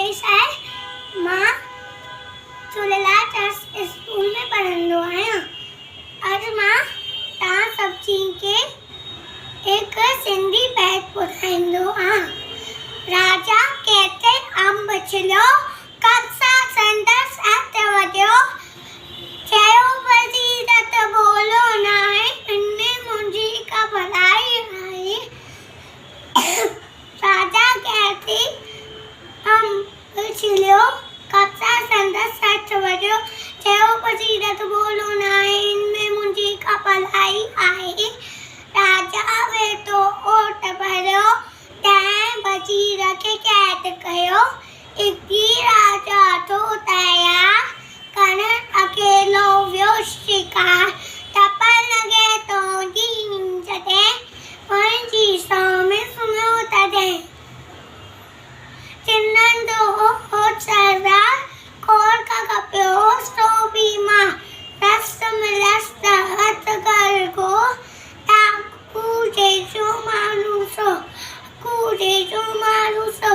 नरेश आहे। मां Jhulelal trust school में पढ़ंदो आहियां। अॼु मां तव्हां सभिनी खे हिकु सिंधी बैत ॿुधाईंदो आहियां। राजा कहते अंब छिलियो, कसा संदसि हथ वधियो, चयो वज़ीर त बोलो न आहे, इनमें मुंहिंजी का भलाई आहे। राजा कहते अंब छिलियो, कसा संदसि हथ वधियो, चयो वज़ीर त बोलो न आहे, इनमें मुंहिंजी का भलाई आहे। राजा वेठो ओट भरियो, तंहिं वज़ीर खे कैद कयो। इकड़ी राजा थो तयार करण अकेलो वियो शिकार। टप लॻे तो नींद जॾहिं पंहिंजी सौ में सुम्हियो तॾहिं। चिन्नंदो हो सरदार, खोर खां खपियो सो बीमार। रस्त मिलस्त हथ गरगो, कूजे जो मारू सो,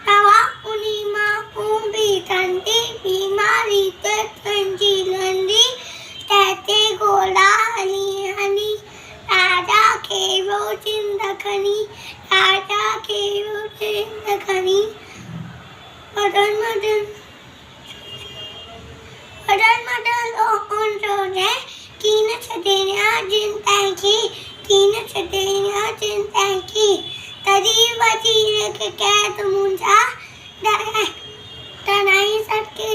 दवा उन्हीं मां भी ठंडी, बीमारी ते तुंहिंजी लंदी, कहते घोड़ा हली हली, राजा खे वो जिंद खणी, राजा खे वो जिंद खणी। मदन ओंजो ने कीन छॾिया जिन तंहिंखी, कीन छॾिया जिन तंहिंखी, तॾहिं वज़ीर खे कैद मुंहिंजा, तॾहिं सटके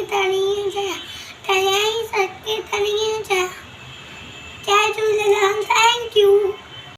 तणीअ